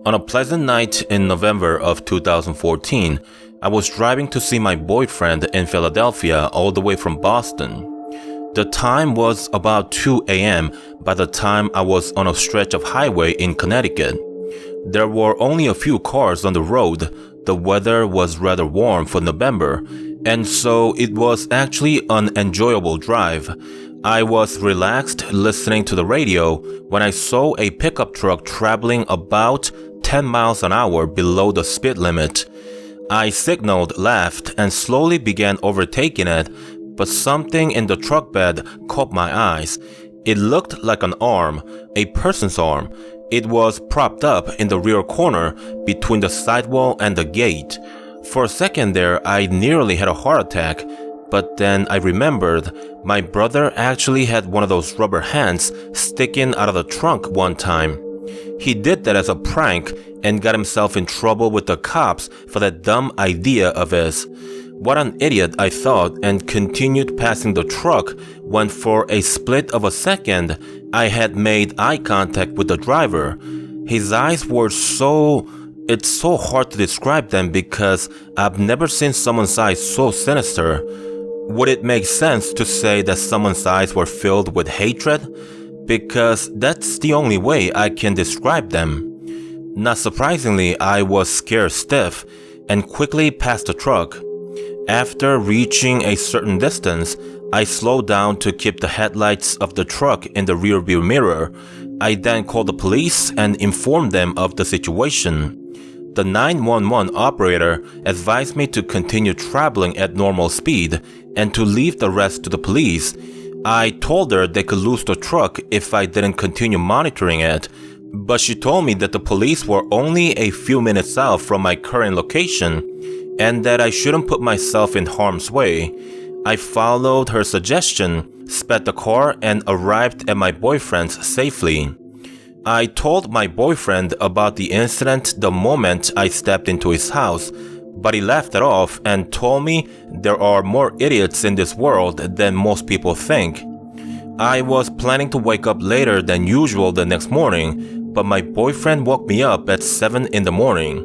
On a pleasant night in November of 2014, I was driving to see my boyfriend in Philadelphia all the way from Boston. The time was about 2 a.m. by the time I was on a stretch of highway in Connecticut. There were only a few cars on the road. The weather was rather warm for November, and so it was actually an enjoyable drive. I was relaxed listening to the radio when I saw a pickup truck traveling about 10 miles an hour below the speed limit. I signaled left and slowly began overtaking it, but something in the truck bed caught my eyes. It looked like an arm, a person's arm. It was propped up in the rear corner between the sidewall and the gate. For a second there, I nearly had a heart attack, but then I remembered my brother actually had one of those rubber hands sticking out of the trunk one time. He did that as a prank and got himself in trouble with the cops for that dumb idea of his. What an idiot, I thought, and continued passing the truck when for a split of a second I had made eye contact with the driver. His eyes were it's so hard to describe them because I've never seen someone's eyes so sinister. Would it make sense to say that someone's eyes were filled with hatred? Because that's the only way I can describe them. Not surprisingly, I was scared stiff and quickly passed the truck. After reaching a certain distance, I slowed down to keep the headlights of the truck in the rearview mirror. I then called the police and informed them of the situation. The 911 operator advised me to continue traveling at normal speed and to leave the rest to the police. I told her they could lose the truck if I didn't continue monitoring it, but she told me that the police were only a few minutes out from my current location and that I shouldn't put myself in harm's way. I followed her suggestion, sped the car, and arrived at my boyfriend's safely. I told my boyfriend about the incident the moment I stepped into his house, but he laughed it off and told me there are more idiots in this world than most people think. I was planning to wake up later than usual the next morning, but my boyfriend woke me up at 7 in the morning.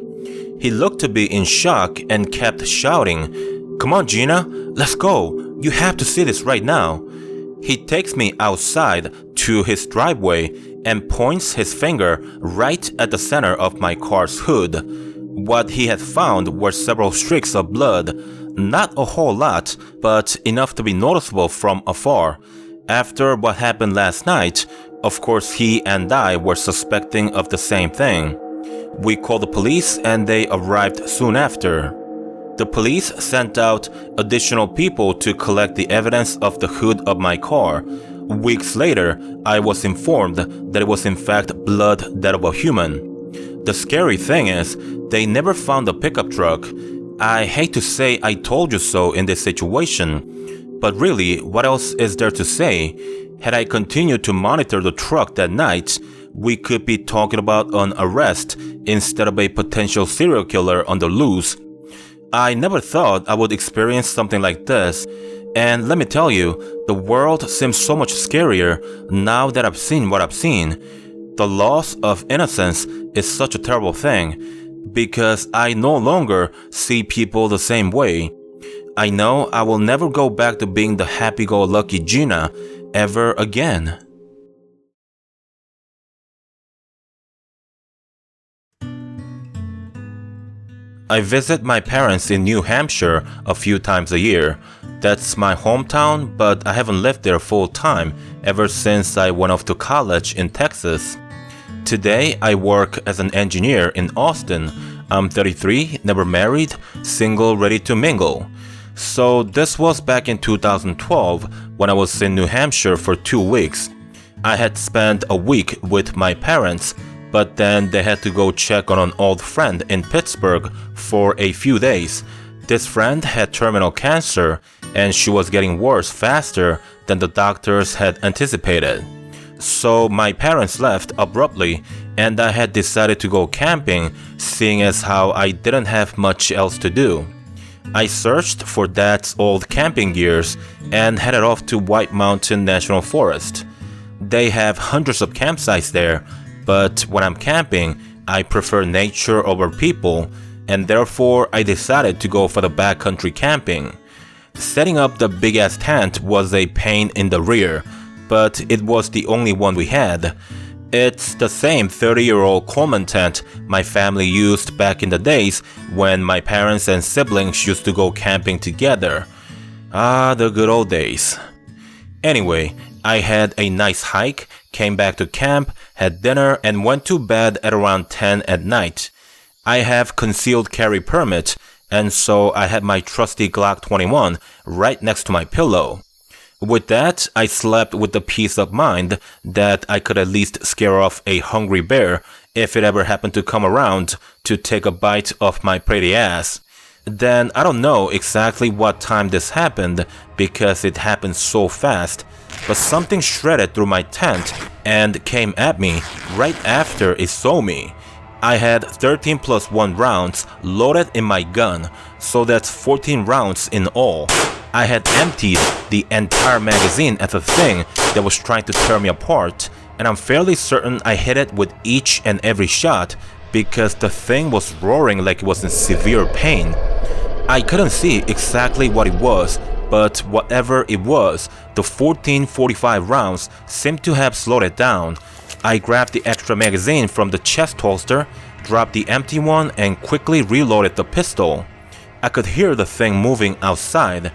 He looked to be in shock and kept shouting, "Come on, Gina, let's go. You have to see this right now." He takes me outside to his driveway and points his finger right at the center of my car's hood. What he had found were several streaks of blood, not a whole lot, but enough to be noticeable from afar. After what happened last night, of course he and I were suspecting of the same thing. We called the police and they arrived soon after. The police sent out additional people to collect the evidence of the hood of my car. Weeks later, I was informed that it was in fact blood that of a human. The scary thing is, they never found the pickup truck. I hate to say I told you so in this situation, but really, what else is there to say? Had I continued to monitor the truck that night, we could be talking about an arrest instead of a potential serial killer on the loose. I never thought I would experience something like this, and let me tell you, the world seems so much scarier now that I've seen what I've seen. The loss of innocence is such a terrible thing, because I no longer see people the same way. I know I will never go back to being the happy-go-lucky Gina ever again. I visit my parents in New Hampshire a few times a year. That's my hometown, but I haven't lived there full time ever since I went off to college in Texas. Today, I work as an engineer in Austin. I'm 33, never married, single, ready to mingle. So this was back in 2012 when I was in New Hampshire for 2 weeks. I had spent a week with my parents, but then they had to go check on an old friend in Pittsburgh for a few days. This friend had terminal cancer, and she was getting worse faster than the doctors had anticipated. So my parents left abruptly, and I had decided to go camping, seeing as how I didn't have much else to do. I searched for Dad's old camping gears and headed off to White Mountain National Forest. They have hundreds of campsites there, but when I'm camping, I prefer nature over people, and therefore I decided to go for the backcountry camping. Setting up the big-ass tent was a pain in the rear, but it was the only one we had. It's the same 30-year-old Coleman tent my family used back in the days when my parents and siblings used to go camping together. Ah, the good old days. Anyway, I had a nice hike, came back to camp, had dinner, and went to bed at around 10 at night. I have concealed carry permit, and so I had my trusty Glock 21 right next to my pillow. With that, I slept with the peace of mind that I could at least scare off a hungry bear if it ever happened to come around to take a bite of my pretty ass. Then I don't know exactly what time this happened because it happened so fast, but something shredded through my tent and came at me right after it saw me. I had 13 plus 1 rounds loaded in my gun, so that's 14 rounds in all. I had emptied the entire magazine at the thing that was trying to tear me apart, and I'm fairly certain I hit it with each and every shot because the thing was roaring like it was in severe pain. I couldn't see exactly what it was, but whatever it was, the 14.45 rounds seemed to have slowed it down. I grabbed the extra magazine from the chest holster, dropped the empty one, and quickly reloaded the pistol. I could hear the thing moving outside.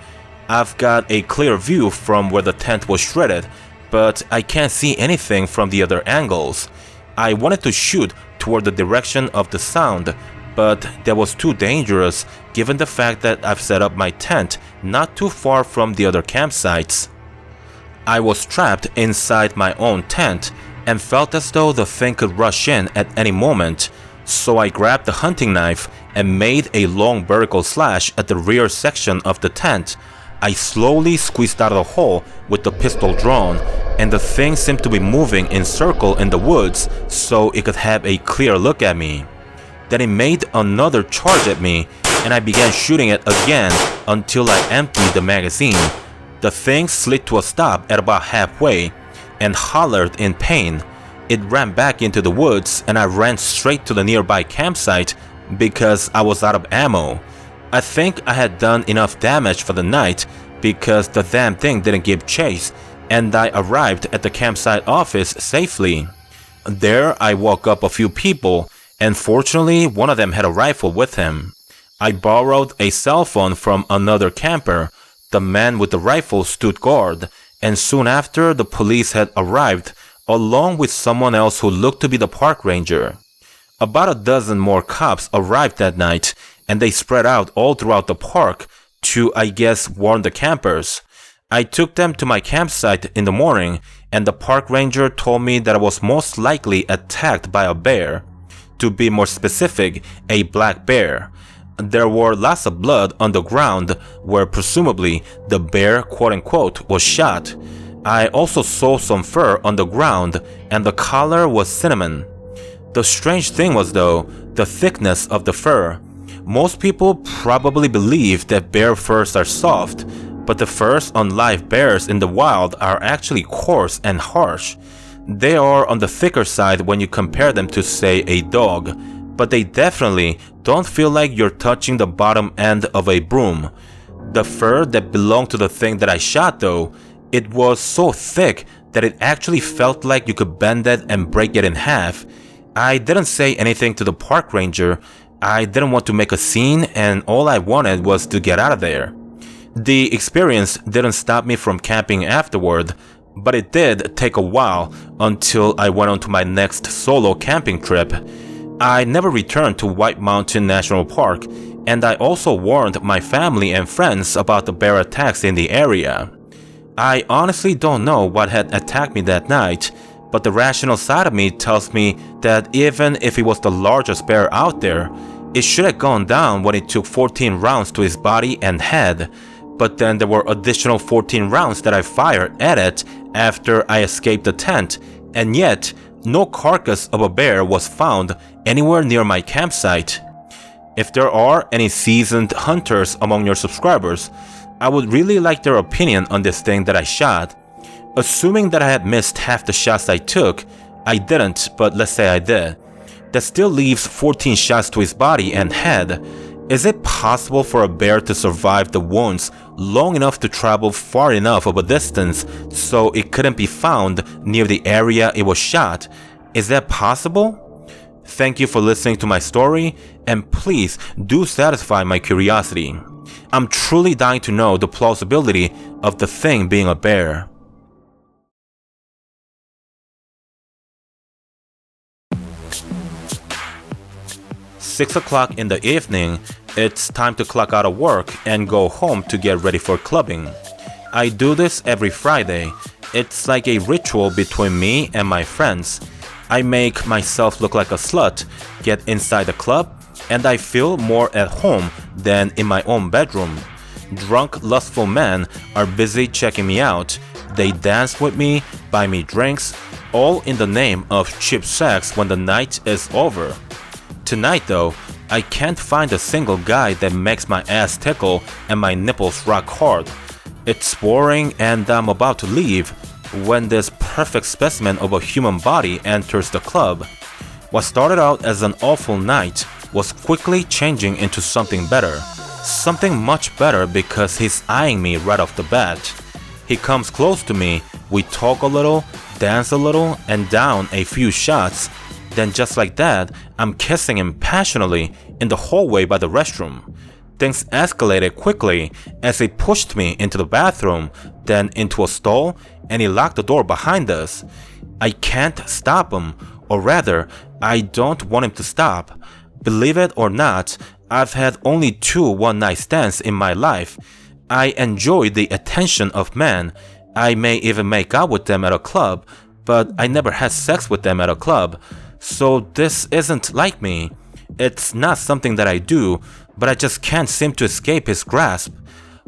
I've got a clear view from where the tent was shredded, but I can't see anything from the other angles. I wanted to shoot toward the direction of the sound, but that was too dangerous given the fact that I've set up my tent not too far from the other campsites. I was trapped inside my own tent and felt as though the thing could rush in at any moment, so I grabbed the hunting knife and made a long vertical slash at the rear section of the tent. I slowly squeezed out of the hole with the pistol drawn, and the thing seemed to be moving in circle in the woods so it could have a clear look at me. Then it made another charge at me, and I began shooting it again until I emptied the magazine. The thing slid to a stop at about halfway and hollered in pain. It ran back into the woods, and I ran straight to the nearby campsite because I was out of ammo. I think I had done enough damage for the night because the damn thing didn't give chase, and I arrived at the campsite office safely. There I woke up a few people, and fortunately one of them had a rifle with him. I borrowed a cell phone from another camper. The man with the rifle stood guard, and soon after the police had arrived along with someone else who looked to be the park ranger. About a dozen more cops arrived that night, and they spread out all throughout the park to, I guess, warn the campers. I took them to my campsite in the morning, and the park ranger told me that I was most likely attacked by a bear. To be more specific, a black bear. There were lots of blood on the ground where presumably the bear, quote-unquote, was shot. I also saw some fur on the ground, and the color was cinnamon. The strange thing was, though, the thickness of the fur. Most people probably believe that bear furs are soft, but the furs on live bears in the wild are actually coarse and harsh. They are on the thicker side when you compare them to, say, a dog, but they definitely don't feel like you're touching the bottom end of a broom. The fur that belonged to the thing that I shot, though, it was so thick that it actually felt like you could bend it and break it in half. I didn't say anything to the park ranger. I didn't want to make a scene, and all I wanted was to get out of there. The experience didn't stop me from camping afterward, but it did take a while until I went on to my next solo camping trip. I never returned to White Mountain National Park, and I also warned my family and friends about the bear attacks in the area. I honestly don't know what had attacked me that night, but the rational side of me tells me that even if it was the largest bear out there, it should have gone down when it took 14 rounds to his body and head. But then there were additional 14 rounds that I fired at it after I escaped the tent, and yet no carcass of a bear was found anywhere near my campsite. If there are any seasoned hunters among your subscribers, I would really like their opinion on this thing that I shot. Assuming that I had missed half the shots I took, I didn't, but let's say I did. That still leaves 14 shots to his body and head. Is it possible for a bear to survive the wounds long enough to travel far enough of a distance so it couldn't be found near the area it was shot? Is that possible? Thank you for listening to my story, and please do satisfy my curiosity. I'm truly dying to know the plausibility of the thing being a bear. Six o'clock in the evening, it's time to clock out of work and go home to get ready for clubbing. I do this every Friday. It's like a ritual between me and my friends. I make myself look like a slut, get inside the club, and I feel more at home than in my own bedroom. Drunk, lustful men are busy checking me out. They dance with me, buy me drinks, all in the name of cheap sex when the night is over. Tonight though, I can't find a single guy that makes my ass tickle and my nipples rock hard. It's boring and I'm about to leave when this perfect specimen of a human body enters the club. What started out as an awful night was quickly changing into something better. Something much better because he's eyeing me right off the bat. He comes close to me, we talk a little, dance a little, and down a few shots. Then just like that, I'm kissing him passionately in the hallway by the restroom. Things escalated quickly as he pushed me into the bathroom, then into a stall, and he locked the door behind us. I can't stop him, or rather, I don't want him to stop. Believe it or not, I've had only 2 one-night stands in my life. I enjoy the attention of men. I may even make out with them at a club, but I never had sex with them at a club. So this isn't like me. It's not something that I do, but I just can't seem to escape his grasp.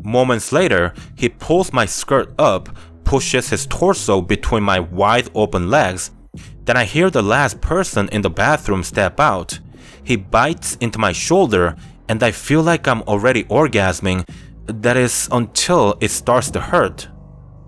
Moments later, he pulls my skirt up, pushes his torso between my wide open legs. Then I hear the last person in the bathroom step out. He bites into my shoulder and I feel like I'm already orgasming. That is until it starts to hurt.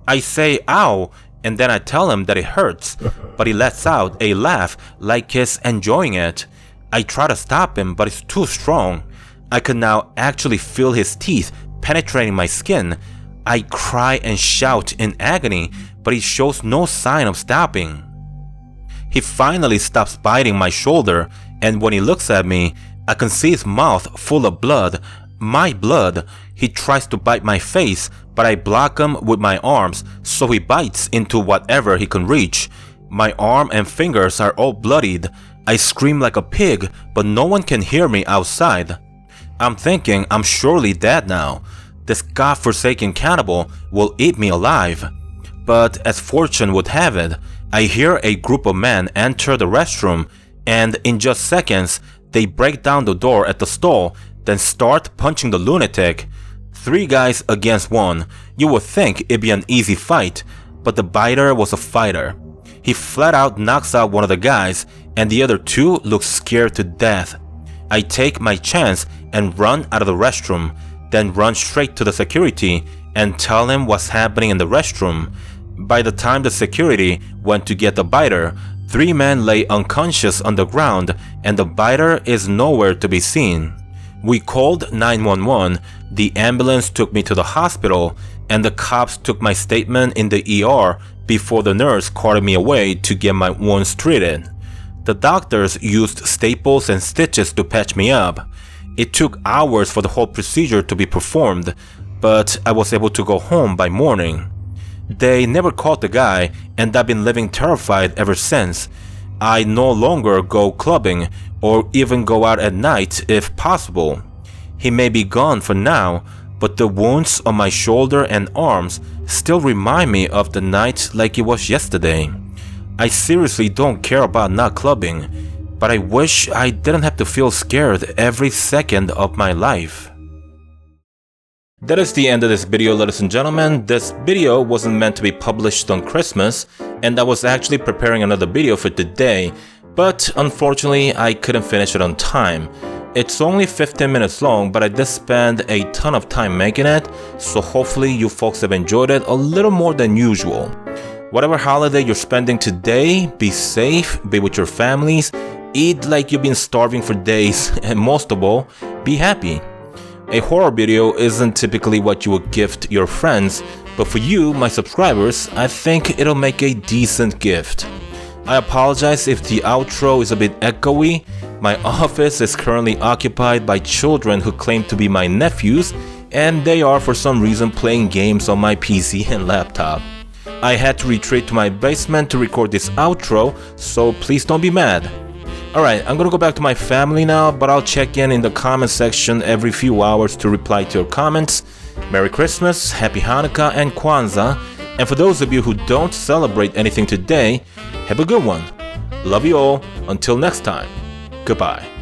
I say ow, and then I tell him that it hurts, but he lets out a laugh like he's enjoying it. I try to stop him, but it's too strong. I can now actually feel his teeth penetrating my skin. I cry and shout in agony, but he shows no sign of stopping. He finally stops biting my shoulder, and when he looks at me, I can see his mouth full of blood. My blood. He tries to bite my face, but I block him with my arms, so he bites into whatever he can reach. My arm and fingers are all bloodied. I scream like a pig, but no one can hear me outside. I'm thinking I'm surely dead now. This godforsaken cannibal will eat me alive. But as fortune would have it, I hear a group of men enter the restroom, and in just seconds, they break down the door at the stall, then start punching the lunatic. 3 guys against 1. You would think it'd be an easy fight, but the biter was a fighter. He flat out knocks out one of the guys, and the other 2 look scared to death. I take my chance and run out of the restroom, then run straight to the security and tell him what's happening in the restroom. By the time the security went to get the biter, 3 men lay unconscious on the ground and the biter is nowhere to be seen. We called 911, the ambulance took me to the hospital, and the cops took my statement in the ER before the nurse carted me away to get my wounds treated. The doctors used staples and stitches to patch me up. It took hours for the whole procedure to be performed, but I was able to go home by morning. They never caught the guy, and I've been living terrified ever since. I no longer go clubbing or even go out at night if possible. He may be gone for now, but the wounds on my shoulder and arms still remind me of the night like it was yesterday. I seriously don't care about not clubbing, but I wish I didn't have to feel scared every second of my life. That is the end of this video, ladies and gentlemen. This video wasn't meant to be published on Christmas, and I was actually preparing another video for today, but unfortunately I couldn't finish it on time. It's only 15 minutes long, but I did spend a ton of time making it, so hopefully you folks have enjoyed it a little more than usual. Whatever holiday you're spending today, be safe, be with your families, Eat like you've been starving for days, and most of all, be happy. A horror video isn't typically what you would gift your friends, but for you, my subscribers, I think it'll make a decent gift. I apologize if the outro is a bit echoey. My office is currently occupied by children who claim to be my nephews, and they are for some reason playing games on my PC and laptop. I had to retreat to my basement to record this outro, so please don't be mad. Alright, I'm gonna go back to my family now, but I'll check in the comment section every few hours to reply to your comments. Merry Christmas, Happy Hanukkah, and Kwanzaa. And for those of you who don't celebrate anything today, have a good one. Love you all. Until next time. Goodbye.